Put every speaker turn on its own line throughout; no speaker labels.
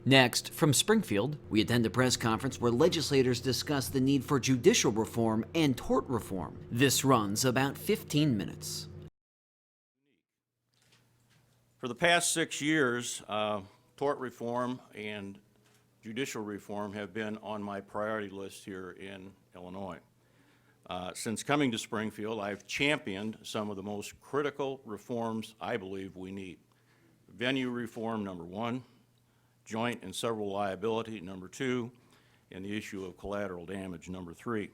Next, from Springfield, we attend a press conference where legislators discuss the need for judicial reform and tort reform. This runs about 15 minutes.
For the past 6 years, tort reform and judicial reform have been on my priority list here in Illinois. Since coming to Springfield, I've championed some of the most critical reforms I believe we need. Venue reform, number one, joint and several liability, number two, and the issue of collateral damage, number three.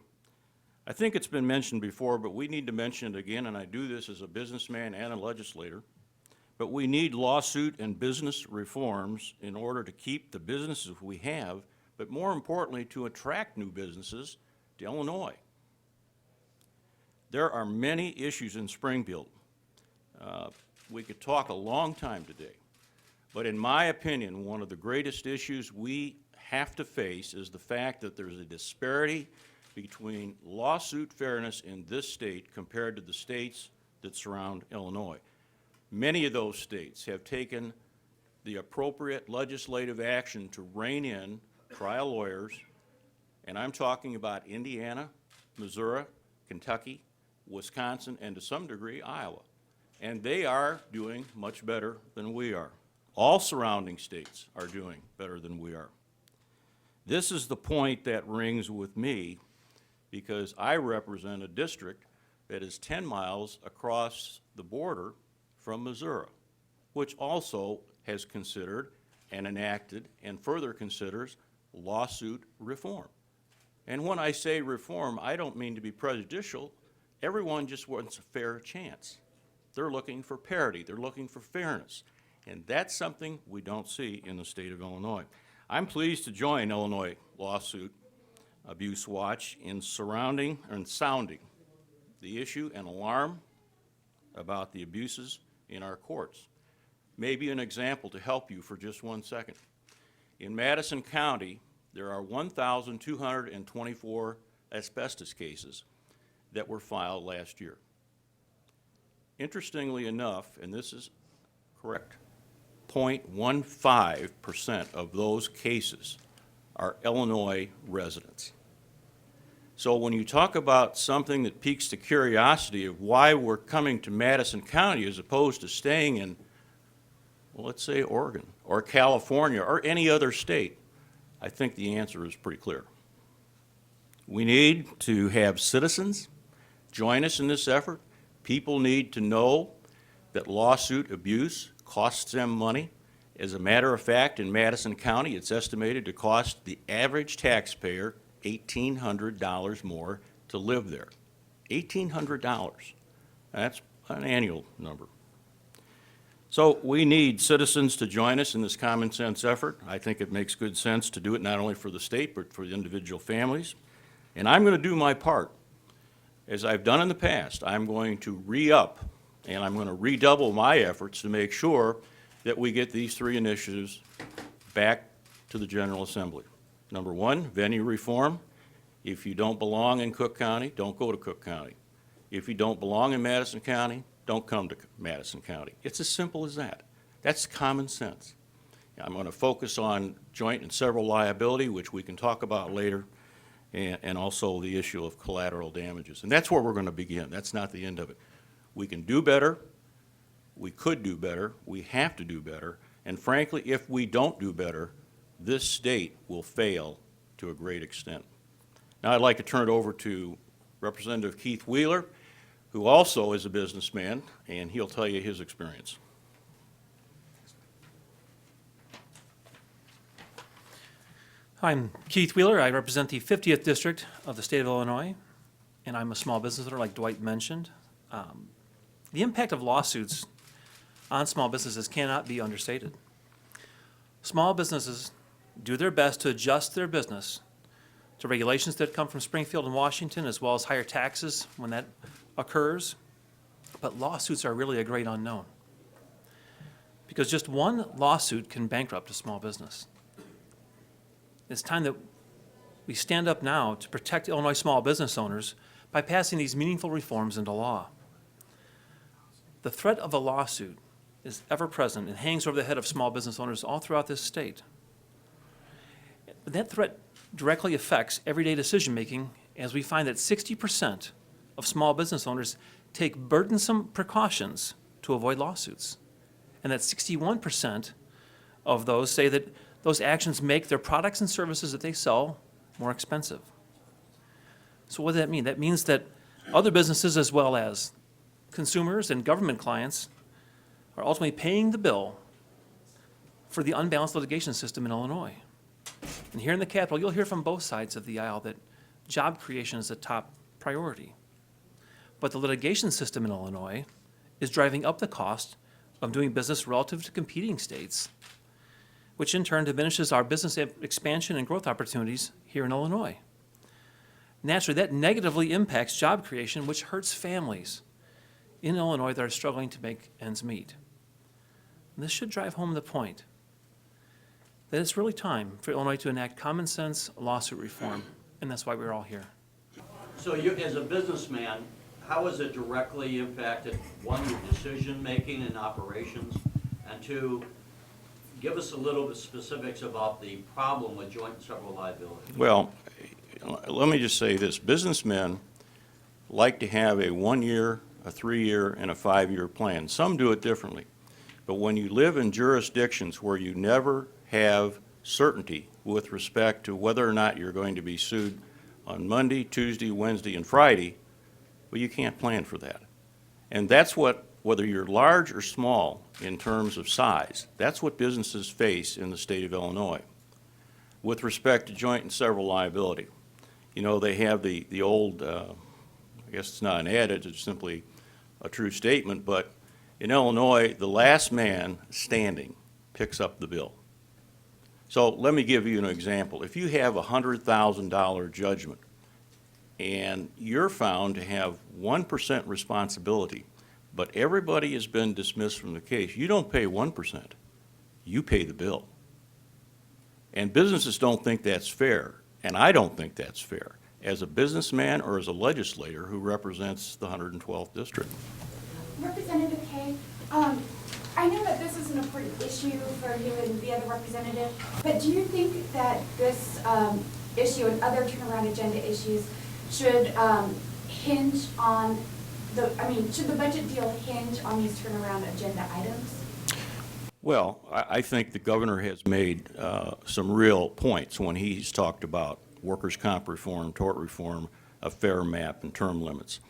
I think it's been mentioned before, but we need to mention it again, and I do this as a businessman and a legislator, but we need lawsuit and business reforms in order to keep the businesses we have, but more importantly, to attract new businesses to Illinois. There are many issues in Springfield. We could talk a long time today, but in my opinion, one of the greatest issues we have to face is the fact that there's a disparity between lawsuit fairness in this state compared to the states that surround Illinois. Many of those states have taken the appropriate legislative action to rein in trial lawyers, and I'm talking about Indiana, Missouri, Kentucky, Wisconsin, and to some degree, Iowa. And they are doing much better than we are. All surrounding states are doing better than we are. This is the point that rings with me because I represent a district that is 10 miles across the border from Missouri, which also has considered and enacted and further considers lawsuit reform. And when I say reform, I don't mean to be prejudicial. Everyone just wants a fair chance. They're looking for parity. They're looking for fairness. And that's something we don't see in the state of Illinois. I'm pleased to join Illinois Lawsuit Abuse Watch in sounding the issue and alarm about the abuses in our courts. Maybe an example to help you for just 1 second. In Madison County, there are 1,224 asbestos cases that were filed last year. Interestingly enough, and this is correct, 0.15% of those cases are Illinois residents. So when you talk about something that piques the curiosity of why we're coming to Madison County as opposed to staying in, well, let's say Oregon or California or any other state, I think the answer is pretty clear. We need to have citizens join us in this effort. People need to know that lawsuit abuse costs them money. As a matter of fact, in Madison County, it's estimated to cost the average taxpayer $1,800 more to live there. $1,800. That's an annual number. So we need citizens to join us in this common sense effort. I think it makes good sense to do it not only for the state, but for the individual families. And I'm going to do my part. As I've done in the past, I'm going to re-up and I'm going to redouble my efforts to make sure that we get these three initiatives back to the General Assembly. Number one, venue reform. If you don't belong in Cook County, don't go to Cook County. If you don't belong in Madison County, don't come to Madison County. It's as simple as that. That's common sense. I'm going to focus on joint and several liability, which we can talk about later, and also the issue of collateral damages. And that's where we're going to begin. That's not the end of it. We can do better. We could do better. We have to do better. And frankly, if we don't do better, this state will fail to a great extent. Now I'd like to turn it over to Representative Keith Wheeler, who also is a businessman, and he'll tell you his experience.
I'm Keith Wheeler. I represent the 50th District of the state of Illinois, and I'm a small business owner, like Dwight mentioned. The impact of lawsuits on small businesses cannot be understated. Small businesses do their best to adjust their business to regulations that come from Springfield and Washington, as well as higher taxes when that occurs. But lawsuits are really a great unknown, because just one lawsuit can bankrupt a small business. It's time that we stand up now to protect Illinois small business owners by passing these meaningful reforms into law. The threat of a lawsuit is ever present and hangs over the head of small business owners all throughout this state. But that threat directly affects everyday decision-making, as we find that 60% of small business owners take burdensome precautions to avoid lawsuits, and that 61% of those say that those actions make their products and services that they sell more expensive. So what does that mean? That means that other businesses, as well as consumers and government clients, are ultimately paying the bill for the unbalanced litigation system in Illinois. And here in the Capitol, you'll hear from both sides of the aisle that job creation is a top priority. But the litigation system in Illinois is driving up the cost of doing business relative to competing states, which in turn diminishes our business expansion and growth opportunities here in Illinois. Naturally, that negatively impacts job creation, which hurts families in Illinois that are struggling to make ends meet. And this should drive home the point that it's really time for Illinois to enact common sense lawsuit reform, and that's why we're all here.
So you, as a businessman, how has it directly impacted, one, your decision-making and operations, and two, give us a little bit specifics about the problem with joint and several liability?
Well, let me just say this. Businessmen like to have a 1-year, a 3-year, and a 5-year plan. Some do it differently. But when you live in jurisdictions where you never have certainty with respect to whether or not you're going to be sued on Monday, Tuesday, Wednesday, and Friday, well, you can't plan for that. And that's what, whether you're large or small in terms of size, that's what businesses face in the state of Illinois. With respect to joint and several liability, you know, they have the old, I guess it's not an adage, it's simply a true statement, but in Illinois, the last man standing picks up the bill. So let me give you an example. If you have a $100,000 judgment and you're found to have 1% responsibility, but everybody has been dismissed from the case, you don't pay 1%, you pay the bill. And businesses don't think that's fair, and I don't think that's fair, as a businessman or as a legislator who represents the 112th district.
Representative Kay, I know that this is an important issue for you and the other representative, but do you think that this issue and other turnaround agenda issues should hinge on should the budget deal hinge on these turnaround agenda items?
Well, I think the governor has made some real points when he's talked about workers' comp reform, tort reform, a fair map, and term limits.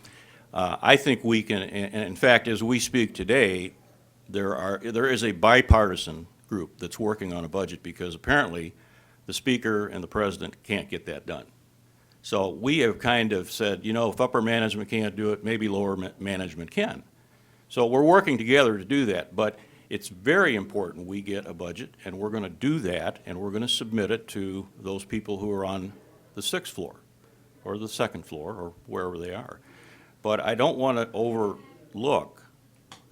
I think we can, and in fact, as we speak today, there is a bipartisan group that's working on a budget because apparently the Speaker and the President can't get that done. So we have kind of said, you know, if upper management can't do it, maybe lower management can. So we're working together to do that, but it's very important we get a budget, and we're going to do that, and we're going to submit it to those people who are on the 6th floor or the 2nd floor or wherever they are. But I don't want to overlook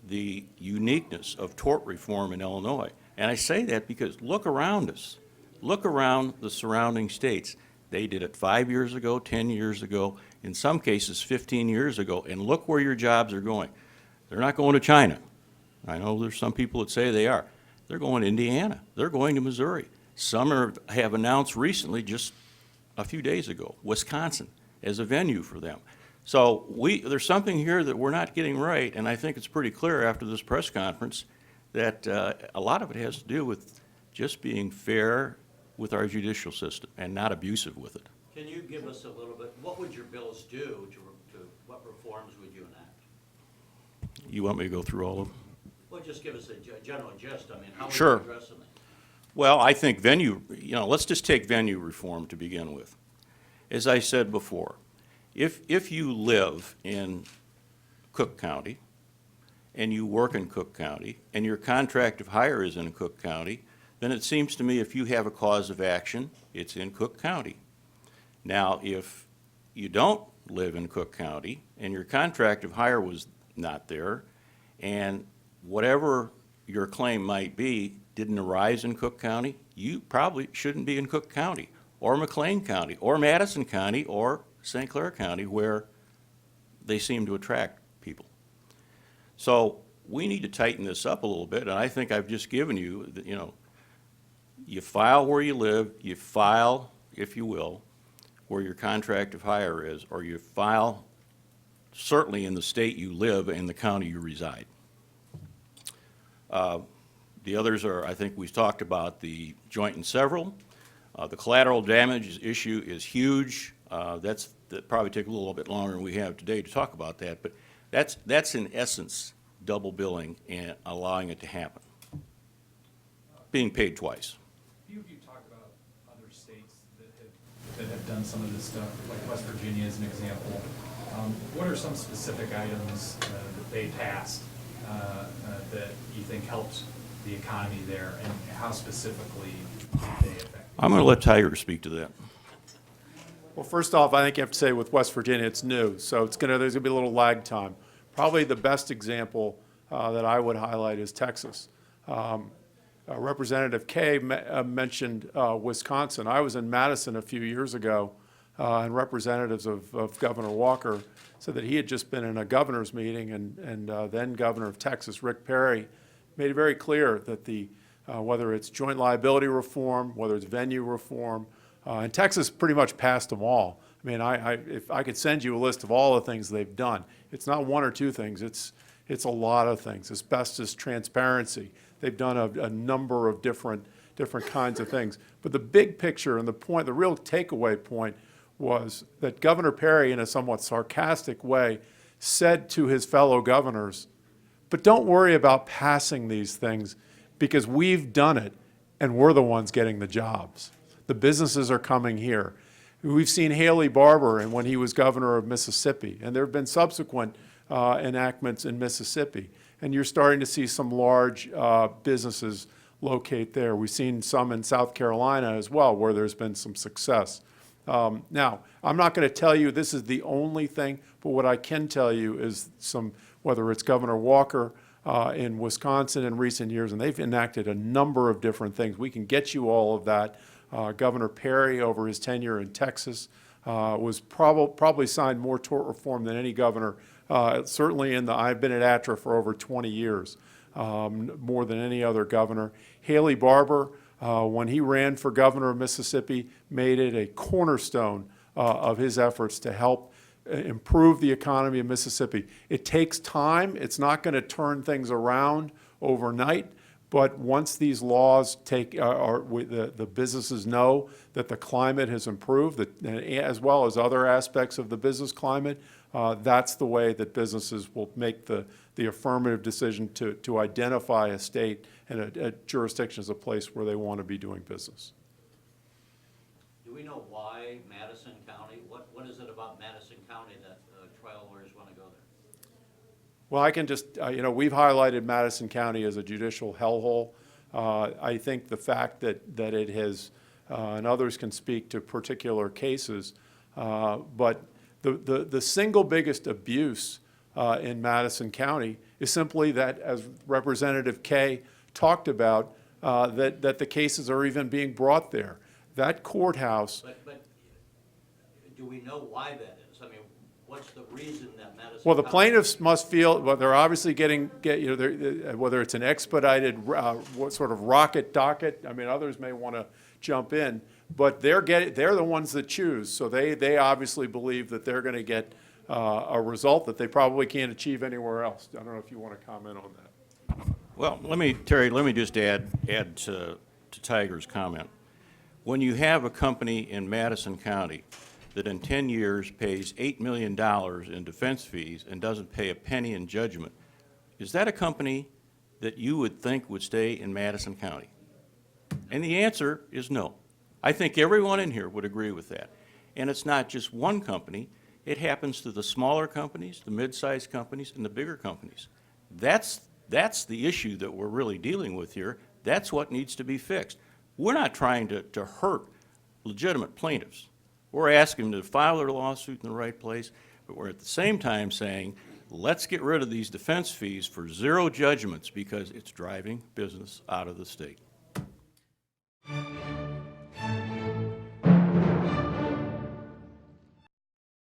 the uniqueness of tort reform in Illinois. And I say that because look around us. Look around the surrounding states. They did it 5 years ago, 10 years ago, in some cases 15 years ago, and look where your jobs are going. They're not going to China. I know there's some people that say they are. They're going to Indiana. They're going to Missouri. Some have announced recently, just a few days ago, Wisconsin as a venue for them. So there's something here that we're not getting right, and I think it's pretty clear after this press conference that a lot of it has to do with just being fair with our judicial system and not abusive with it.
Can you give us a little bit, what would your bills do to what reforms would you enact?
You want me to go through all of them?
Well, just give us a general gist. I mean, how would
Sure.
you address them?
Well, I think let's just take venue reform to begin with. As I said before, if you live in Cook County and you work in Cook County and your contract of hire is in Cook County, then it seems to me if you have a cause of action, it's in Cook County. Now, if you don't live in Cook County and your contract of hire was not there, and whatever your claim might be didn't arise in Cook County, you probably shouldn't be in Cook County, or McLean County, or Madison County, or St. Clair County, where they seem to attract people. So we need to tighten this up a little bit, and I think I've just given you, You file where you live, you file, if you will, where your contract of hire is, or you file certainly in the state you live and the county you reside. The others are, I think we've talked about the joint and several. The collateral damage issue is huge. That probably take a little bit longer than we have today to talk about that, but that's in essence double billing and allowing it to happen. Being paid twice.
A few of you talked about other states that have done some of this stuff, like West Virginia as an example. What are some specific items that they passed that you think helped the economy there, and how specifically did they affect?
I'm going to let Tiger speak to that.
Well, first off, I think you have to say with West Virginia, it's new, so there's going to be a little lag time. Probably the best example that I would highlight is Texas. Representative Kay mentioned Wisconsin. I was in Madison a few years ago, and representatives of Governor Walker said that he had just been in a governor's meeting, and then Governor of Texas, Rick Perry, made it very clear that whether it's joint liability reform, whether it's venue reform, and Texas pretty much passed them all. I mean, if I could send you a list of all the things they've done, it's not one or two things. It's a lot of things. Asbestos transparency. They've done a number of different kinds of things. But the big picture and the real takeaway point was that Governor Perry, in a somewhat sarcastic way, said to his fellow governors, but don't worry about passing these things because we've done it and we're the ones getting the jobs. The businesses are coming here. We've seen Haley Barbour and when he was governor of Mississippi, and there have been subsequent enactments in Mississippi, and you're starting to see some large businesses locate there. We've seen some in South Carolina as well where there's been some success. Now, I'm not going to tell you this is the only thing, but what I can tell you is whether it's Governor Walker in Wisconsin in recent years, and they've enacted a number of different things. We can get you all of that. Governor Perry, over his tenure in Texas, was probably signed more tort reform than any governor. Certainly I've been at ATRA for over 20 years, more than any other governor. Haley Barbour, when he ran for governor of Mississippi, made it a cornerstone of his efforts to help improve the economy of Mississippi. It takes time. It's not going to turn things around overnight. But once these laws the businesses know that the climate has improved, as well as other aspects of the business climate, that's the way that businesses will make the affirmative decision to identify a state and a jurisdiction as a place where they want to be doing business.
Do we know why Madison County, what is it about Madison County that trial lawyers want to go there?
Well, I can just, we've highlighted Madison County as a judicial hellhole. I think the fact that it has, and others can speak to particular cases, but the single biggest abuse in Madison County is simply that, as Representative Kay talked about, that the cases are even being brought there. That courthouse.
But do we know why that is? I mean, what's the reason that Madison?
Well, the
County
plaintiffs must feel, well, they're obviously whether it's an expedited what sort of rocket docket. I mean, others may want to jump in, but they're the ones that choose. So they obviously believe that they're going to get a result that they probably can't achieve anywhere else. I don't know if you want to comment on that.
Well, Terry, let me just add to Tiger's comment. When you have a company in Madison County that in 10 years pays $8 million in defense fees and doesn't pay a penny in judgment, is that a company that you would think would stay in Madison County? And the answer is no. I think everyone in here would agree with that. And it's not just one company. It happens to the smaller companies, the mid-sized companies, and the bigger companies. That's the issue that we're really dealing with here. That's what needs to be fixed. We're not trying to hurt legitimate plaintiffs. We're asking them to file their lawsuit in the right place, but we're at the same time saying, let's get rid of these defense fees for zero judgments because it's driving business out of the state.